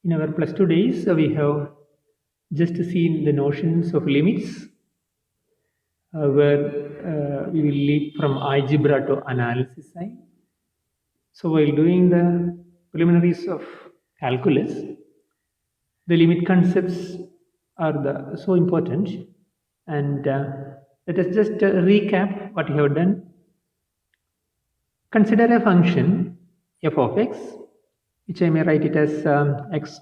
In our plus 2 days, we have just seen the notions of limits, where we will leap from algebra to analysis side. So while doing the preliminaries of calculus, the limit concepts are so important. And let us just recap what we have done. Consider a function f of x, which I may write it as x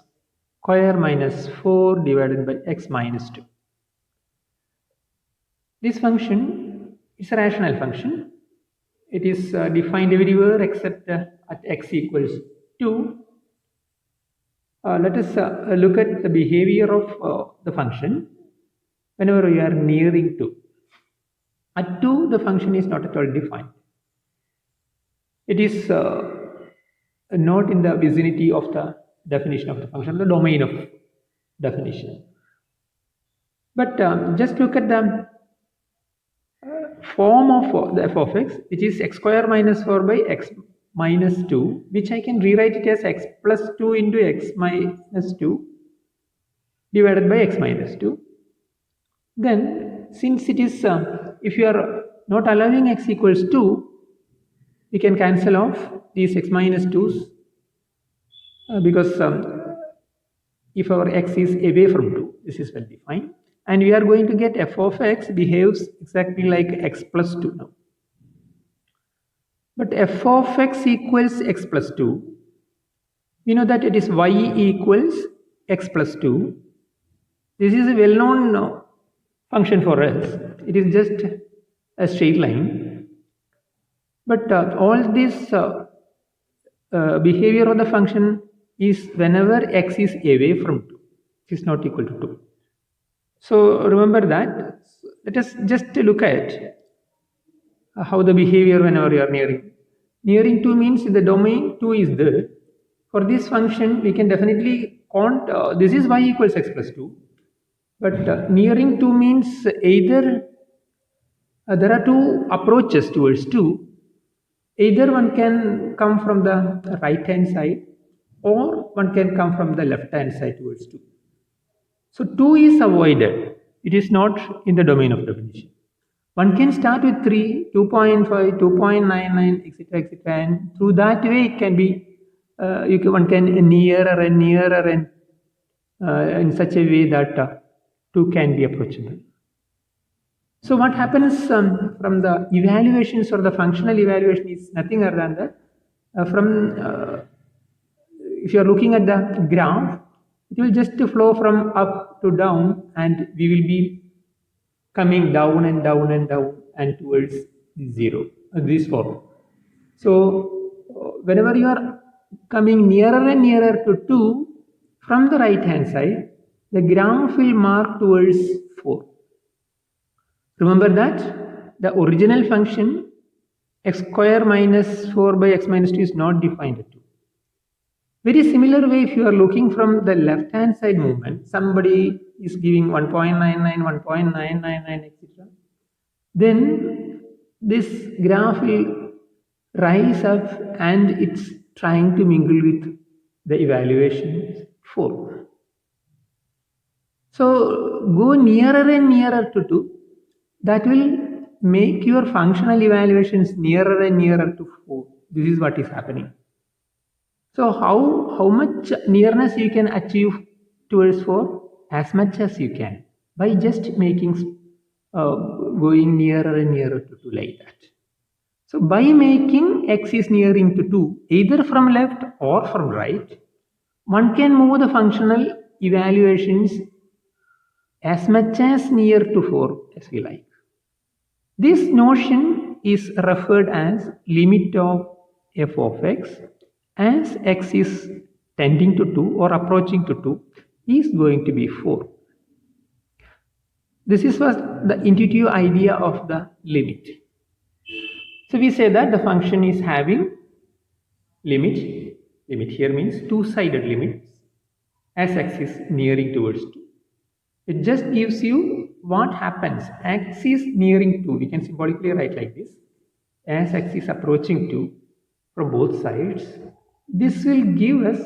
square minus 4 divided by x minus 2. This function is a rational function. It is defined everywhere except at x equals 2. Let us look at the behavior of the function whenever we are nearing 2. At 2, the function is not at all defined. It is not in the vicinity of the definition of the function, the domain of definition. But just look at the form of the f of x, which is x square minus 4 by x minus 2, which I can rewrite it as x plus 2 into x minus 2 divided by x minus 2. Then, since it is, if you are not allowing x equals 2, we can cancel off these x minus 2's because if our x is away from 2, this is well defined. And we are going to get f of x behaves exactly like x plus 2 now. But f of x equals x plus 2. We know that it is y equals x plus 2. This is a well-known function for us. It is just a straight line. But all this behavior of the function is whenever x is away from 2. It is not equal to 2. So remember that. Let us just look at how the behavior whenever you are nearing. Nearing 2 means in the domain 2 is there. For this function, we can definitely count, this is y equals x plus 2. But nearing 2 means either there are two approaches towards 2. Either one can come from the right hand side or one can come from the left hand side towards 2. So 2 is avoided. It is not in the domain of definition. One can start with 3, 2.5, 2.99, etc., etc. And through that way it can be, one can nearer and nearer and in such a way that 2 can be approachable. So what happens from the evaluations or the functional evaluation is nothing other than that. If you are looking at the graph, it will just flow from up to down, and we will be coming down and down and down and towards zero, this form. So whenever you are coming nearer and nearer to 2 from the right hand side, the graph will mark towards 4. Remember that the original function x square minus 4 by x minus 2 is not defined at 2. Very similar way, if you are looking from the left hand side movement, somebody is giving 1.99, 1.999, etc. Then this graph will rise up and it's trying to mingle with the evaluation 4. So go nearer and nearer to 2. That will make your functional evaluations nearer and nearer to 4. This is what is happening. So how much nearness you can achieve towards 4? As much as you can by just making going nearer and nearer to 2 like that. So by making x is nearing to 2 either from left or from right, one can move the functional evaluations as much as near to 4 as we like. This notion is referred as limit of f of x as x is tending to 2 or approaching to 2 is going to be 4. This was the intuitive idea of the limit. So we say that the function is having limit. Limit here means two-sided limits as x is nearing towards 2. It just gives you what happens. X is nearing 2. We can symbolically write like this. As x is approaching 2 from both sides, this will give us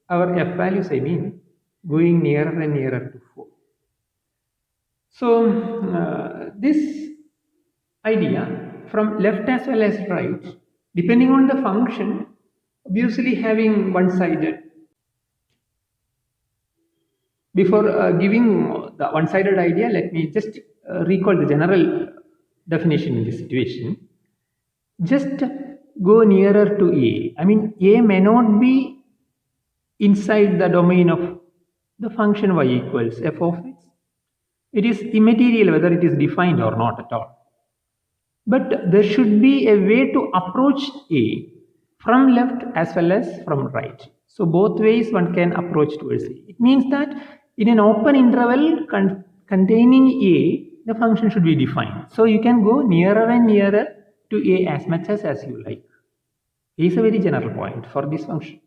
our f values, I mean, going nearer and nearer to 4. So this idea from left as well as right, depending on the function, obviously having one-sided. Before giving the one-sided idea, let me just recall the general definition in this situation. Just go nearer to A. I mean, A may not be inside the domain of the function y equals f of x. It is immaterial whether it is defined or not at all. But there should be a way to approach A from left as well as from right. So both ways one can approach towards A. It means that in an open interval containing A, the function should be defined. So you can go nearer and nearer to A as much as you like. A is a very general point for this function.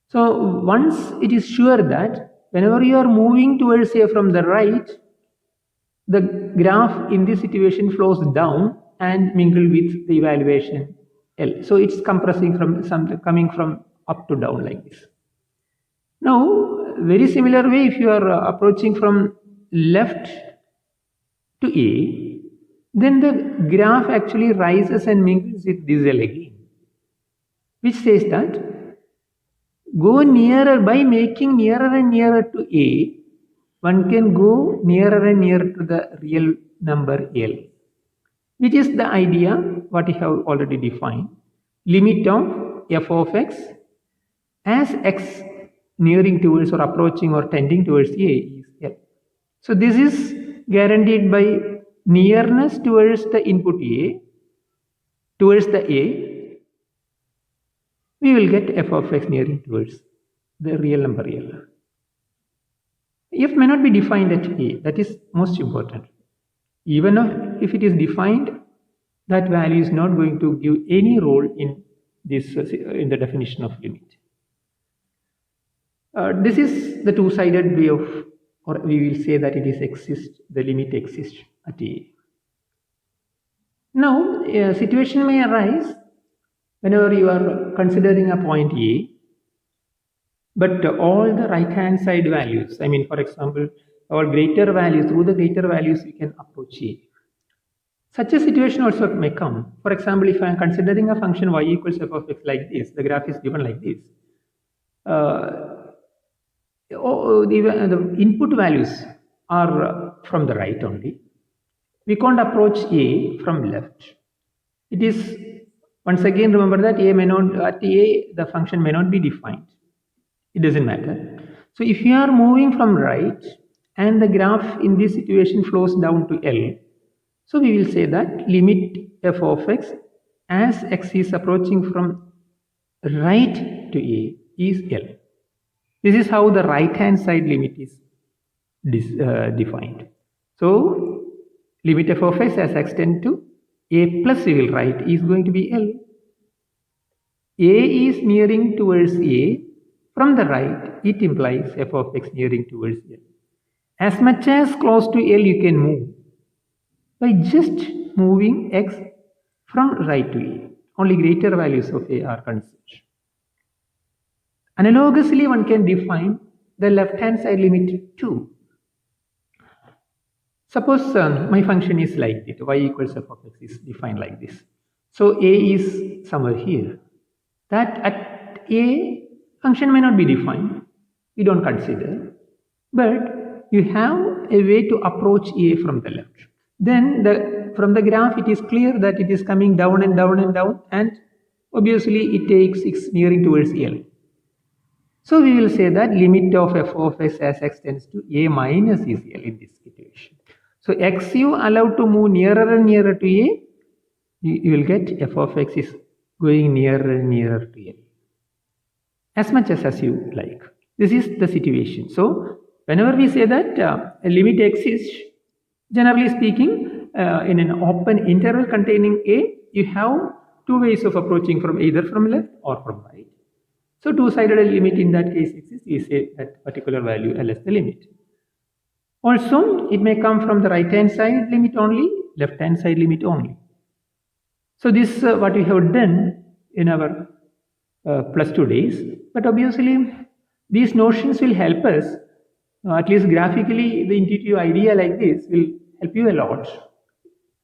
So once it is sure that whenever you are moving towards A from the right, the graph in this situation flows down and mingle with the evaluation L. So it's compressing from coming from up to down like this. Now, very similar way, if you are approaching from left to A, then the graph actually rises and mingles with this L again, which says that go nearer by making nearer and nearer to A, one can go nearer and nearer to the real number L, which is the idea what we have already defined. Limit of f of x as x nearing towards or approaching or tending towards A is L. So this is guaranteed by nearness towards the input A, towards the A, we will get f of x nearing towards the real number L. F may not be defined at A, that is most important. Even if it is defined, that value is not going to give any role in this in the definition of limit. This is the two-sided way of, or we will say that it is exists, the limit exists at A. Now, a situation may arise whenever you are considering a point A, but all the right-hand side values, I mean, for example, our greater values, through the greater values, we can approach A. Such a situation also may come. For example, if I am considering a function y equals f of x like this, the graph is given like this. The input values are from the right only. We can't approach A from left. It is, once again, remember that A may not, at A, the function may not be defined. It doesn't matter. So if you are moving from right and the graph in this situation flows down to L, so we will say that limit f of x as x is approaching from right to A is L. This is how the right hand side limit is defined. So limit f of x as x tend to A plus we will write is going to be L. A is nearing towards A. From the right, it implies f of x nearing towards L. As much as close to L you can move by just moving x from right to A. Only greater values of A are considered. Analogously, one can define the left-hand side limit too. Suppose my function is like this, y equals f of x is defined like this. So A is somewhere here. That at A, function may not be defined, we don't consider, but you have a way to approach A from the left. Then from the graph it is clear that it is coming down and down and down, and obviously it takes x nearing towards L. So we will say that limit of f of x as x tends to A minus is L in this situation. So x you allow to move nearer and nearer to A, you will get f of x is going nearer and nearer to L. As much as you like. This is the situation. So whenever we say that a limit exists, generally speaking, in an open interval containing A, you have two ways of approaching from either from left or from right. So two-sided limit in that case exists. We say that particular value L is the limit. Also, it may come from the right-hand side limit only, left-hand side limit only. So this what we have done in our +2 days, but obviously These notions will help us, at least graphically, the intuitive idea like this will help you a lot,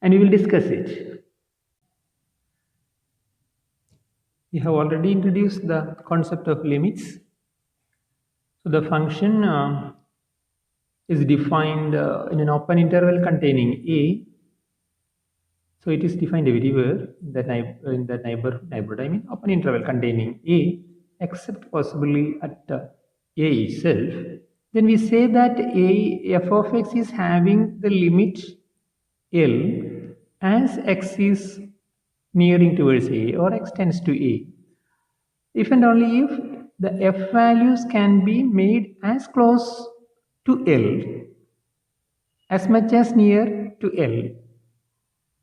and we will discuss it. We have already introduced the concept of limits. So the function is defined in an open interval containing a. So it is defined everywhere in the neighborhood. I mean, open interval containing a, except possibly at a itself. Then we say that a f of x is having the limit L as x is nearing towards a or x tends to a. If and only if the f values can be made as close to L as much as near to L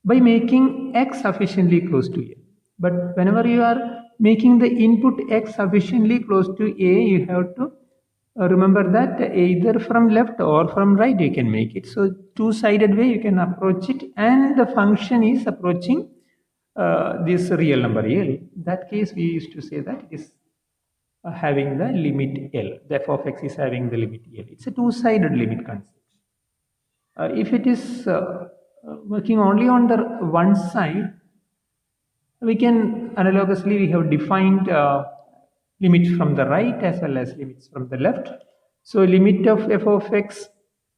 by making x sufficiently close to A. But whenever you are making the input x sufficiently close to A, you have to remember that either from left or from right you can make it. So two-sided way you can approach it, and the function is approaching this real number L. In that case, we used to say that it is having the limit L. The f of x is having the limit L. It's a two-sided limit concept. If it is working only on the one side, we can analogously we have defined limits from the right as well as limits from the left. So limit of f of x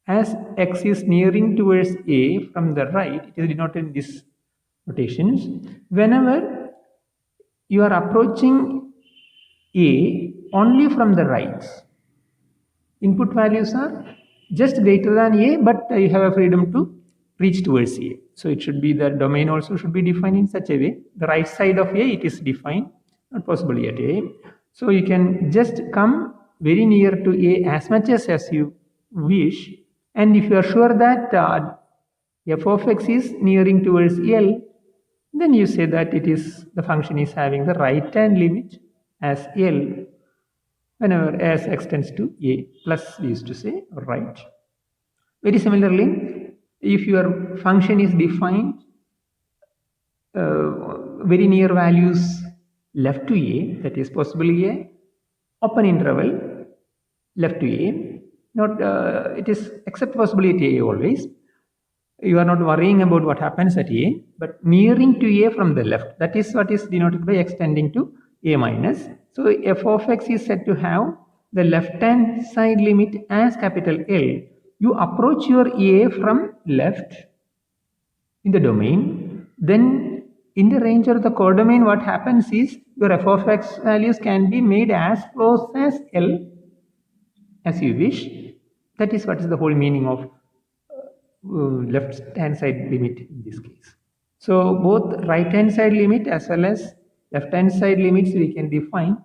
as x is nearing towards a from the right, it is denoted in these notations. Whenever you are approaching a only from the right, input values are just greater than a, but you have a freedom to reach towards a. So it should be the domain also should be defined in such a way. The right side of a, it is defined, not possibly at a. So you can just come very near to a as much as you wish. And if you are sure that f of x is nearing towards L, then you say that it is the function is having the right hand limit as L whenever as x tends to a, plus we used to say right. Very similarly, if your function is defined very near values left to a, that is possibly a open interval left to a, not it is except possibly at a always. You are not worrying about what happens at a, but nearing to a from the left. That is what is denoted by x tending to a minus. So f of x is said to have the left hand side limit as capital L. You approach your a from left in the domain, then in the range or the codomain, what happens is your f of x values can be made as close as L as you wish. That is what is the whole meaning of left hand side limit in this case. So both right hand side limit as well as left hand side limits we can define,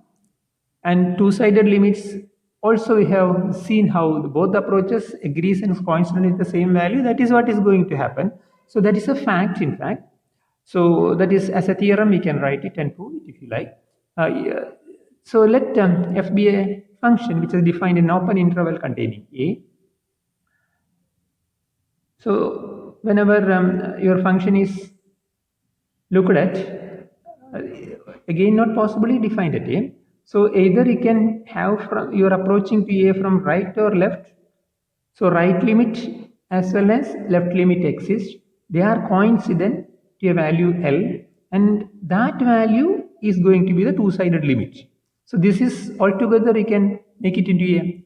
and two-sided limits also we have seen how both approaches agrees and coincident with the same value. That is what is going to happen. So that is a fact, in fact. So that is as a theorem we can write it and prove it if you like. Yeah. So let f be a function which is defined in an open interval containing a. So whenever your function is looked at, again not possibly defined at a. So either you can have from you are approaching to a from right or left. So right limit as well as left limit exist. They are coincident to a value L, and that value is going to be the two-sided limit. So this is altogether we can make it into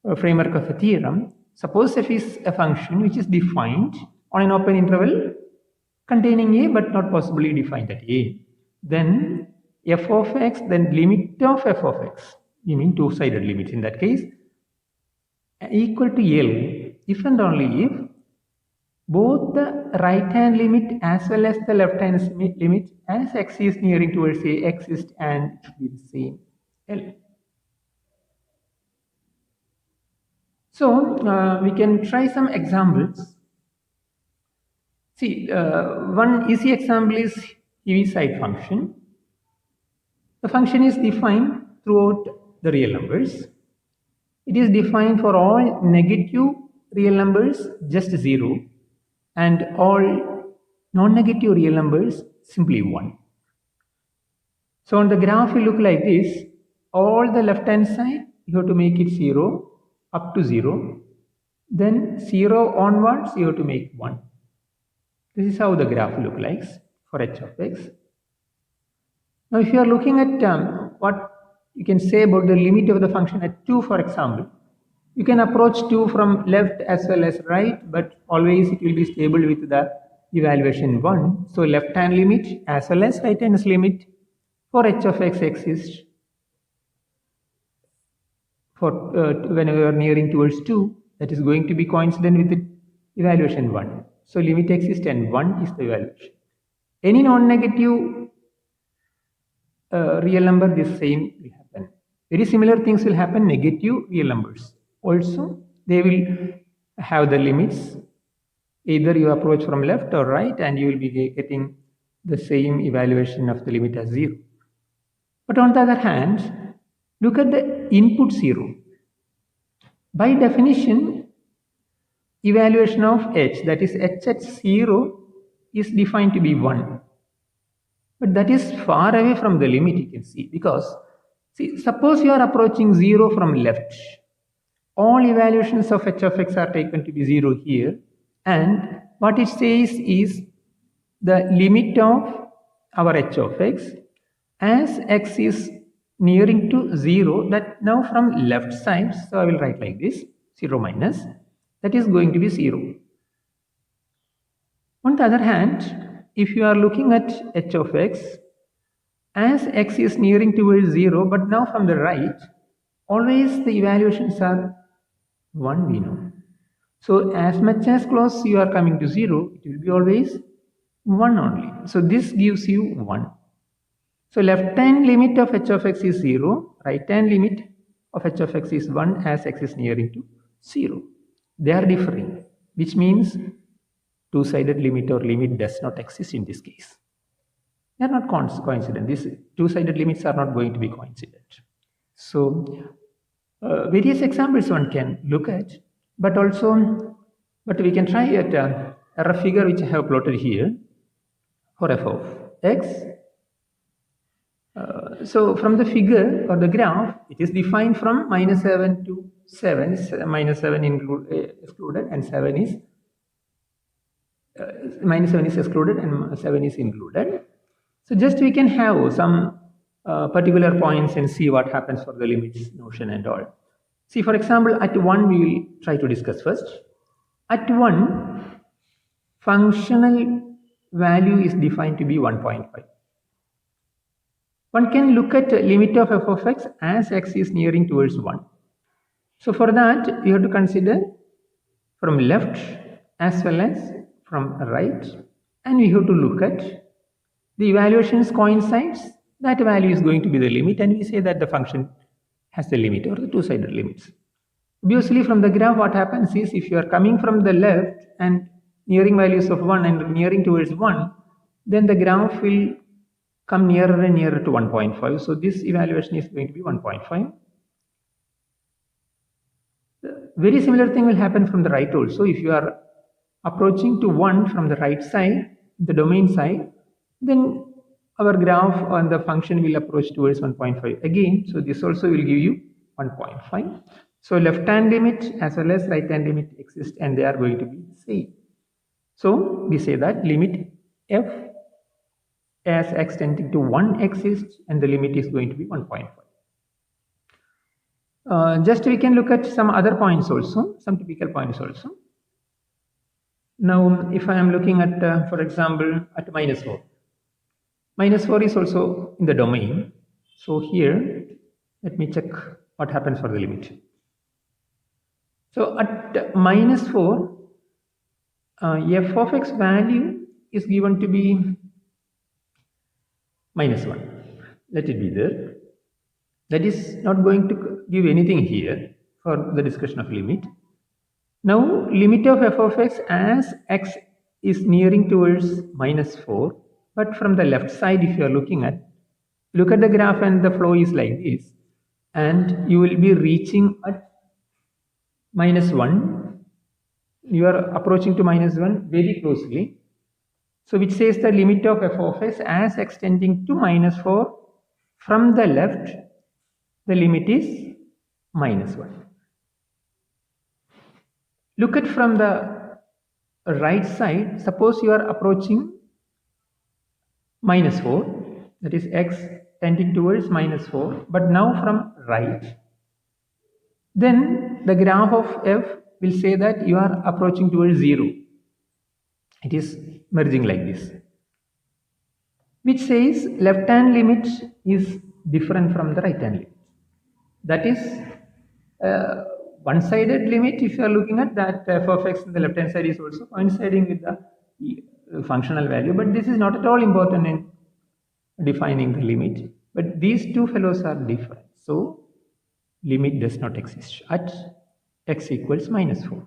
a framework of a theorem. Suppose f is a function which is defined on an open interval containing a but not possibly defined at a. Then f of x, then limit of f of x, you mean two-sided limits in that case, equal to L if and only if both the right hand limit as well as the left hand limit as x is nearing towards a exist and it should be the same L. So we can try some examples. See, one easy example is Heaviside function. The function is defined throughout the real numbers. It is defined for all negative real numbers just 0 and all non-negative real numbers simply 1. So on the graph we look like this. All the left hand side you have to make it 0 up to 0. Then 0 onwards, you have to make 1. This is how the graph looks like for h of x. Now, if you are looking at what you can say about the limit of the function at 2, for example, you can approach 2 from left as well as right, but always it will be stable with the evaluation 1. So, left hand limit as well as right hand limit for h of x exists for whenever you are nearing towards 2, that is going to be coincident with the evaluation 1. So, limit exists and 1 is the evaluation. Any non-negative real number, this same will happen. Very similar things will happen negative real numbers. Also, they will have the limits. Either you approach from left or right and you will be getting the same evaluation of the limit as 0. But on the other hand, look at the input 0. By definition, evaluation of h, that is h at 0, is defined to be 1. But that is far away from the limit, you can see, because see, suppose you are approaching 0 from left. All evaluations of h of x are taken to be 0 here, and what it says is the limit of our h of x as x is nearing to 0, that now from left side, so I will write like this, 0 minus, that is going to be 0. On the other hand, if you are looking at h of x, as x is nearing towards 0, but now from the right, always the evaluations are 1, we know. So, as much as close you are coming to 0, it will be always 1 only. So, this gives you 1. So, left hand limit of h of x is 0, right hand limit of h of x is 1 as x is nearing to 0. They are differing, which means two-sided limit or limit does not exist in this case. They are not coincident. These two-sided limits are not going to be coincident. So, various examples one can look at, but we can try at a rough figure which I have plotted here for f of x. So, from the figure or the graph, it is defined from minus 7 to 7. Minus 7 excluded and 7 is minus 7 is excluded and 7 is included. So just we can have some particular points and see what happens for the limits notion and all. See, for example, at 1 we will try to discuss first. At 1, functional value is defined to be 1.5. One can look at limit of f of x as x is nearing towards 1. So for that, you have to consider from left as well as from right, and we have to look at the evaluations coincides, that value is going to be the limit, and we say that the function has the limit or the two-sided limits. Obviously, from the graph, what happens is if you are coming from the left and nearing values of 1 and nearing towards 1, then the graph will come nearer and nearer to 1.5. So this evaluation is going to be 1.5. Very similar thing will happen from the right also. If you are approaching to 1 from the right side, the domain side, then our graph on the function will approach towards 1.5 again. So this also will give you 1.5. So left hand limit as well as right hand limit exist and they are going to be same. So we say that limit f as x tending to 1 exists and the limit is going to be 1.5. Just we can look at some other points also, some typical points also. Now, if I am looking at, for example, at minus 4. Minus 4 is also in the domain. So here, let me check what happens for the limit. So at minus 4, f of x value is given to be minus 1. Let it be there. That is not going to give anything here for the discussion of limit. Now, limit of f of x as x is nearing towards minus 4, but from the left side, if you are looking at, look at the graph and the flow is like this, and you will be reaching at minus 1. You are approaching to minus 1 very closely. So, which says the limit of f of x as x tending to minus 4 from the left, the limit is minus 1. Look at from the right side. Suppose you are approaching minus 4, that is x tending towards minus 4, but now from right. Then the graph of f will say that you are approaching towards 0. It is merging like this, which says left hand limit is different from the right hand limit. That is one-sided limit. If you are looking at that, f of x in the left hand side is also coinciding with the functional value, but this is not at all important in defining the limit. But these two fellows are different, so limit does not exist at x equals minus 4.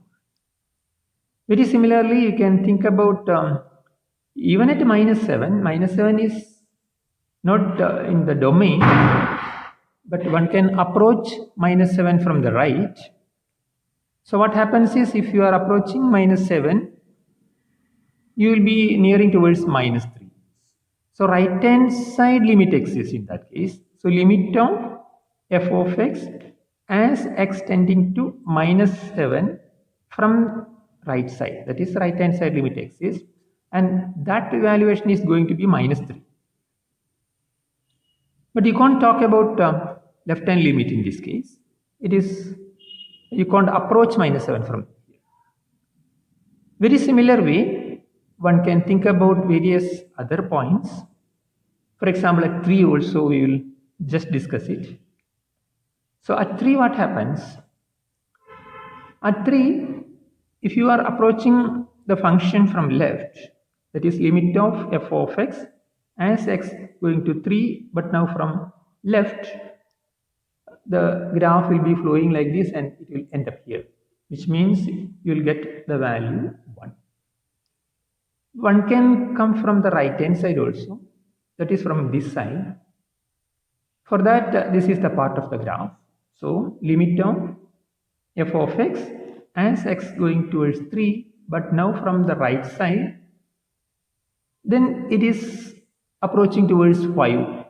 Very similarly, you can think about even at minus 7 is not in the domain, but one can approach minus 7 from the right. So what happens is, if you are approaching minus 7, you will be nearing towards minus 3. So right hand side limit exists in that case. So limit of f of x as x tending to minus 7 from right side, that is right hand side limit exists, and that evaluation is going to be minus 3. But you can't talk about left hand limit in this case. It is, you can't approach minus 7 from here. Very similar way, one can think about various other points. For example, at 3 also we will just discuss it. So at 3 what happens? At 3, if you are approaching the function from left, that is limit of f of x as x going to 3, but now from left, the graph will be flowing like this and it will end up here, which means you will get the value 1. One can come from the right hand side also, that is from this side. For that, this is the part of the graph. So limit of f of x as x going towards 3, but now from the right side, then it is approaching towards 5.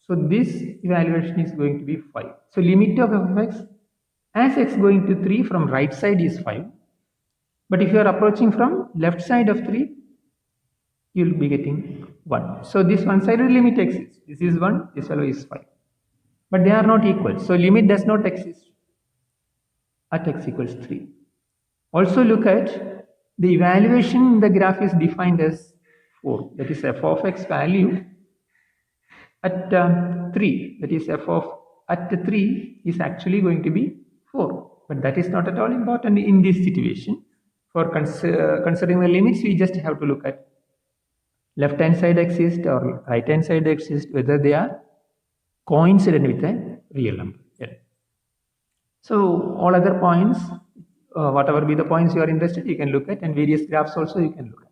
So this evaluation is going to be 5. So limit of f of x as x going to 3 from right side is 5. But if you are approaching from left side of 3, you will be getting 1. So this one-sided limit exists. This is 1, this value is 5. But they are not equal. So limit does not exist at x equals 3. Also look at the evaluation in the graph is defined as 4. That is f of x value at 3. That is f of at 3 is actually going to be 4. But that is not at all important in this situation. For considering the limits, we just have to look at left hand side exists or right hand side exists, whether they are coincident with a real number. Yeah. So all other points, whatever be the points you are interested, you can look at, and various graphs also you can look at.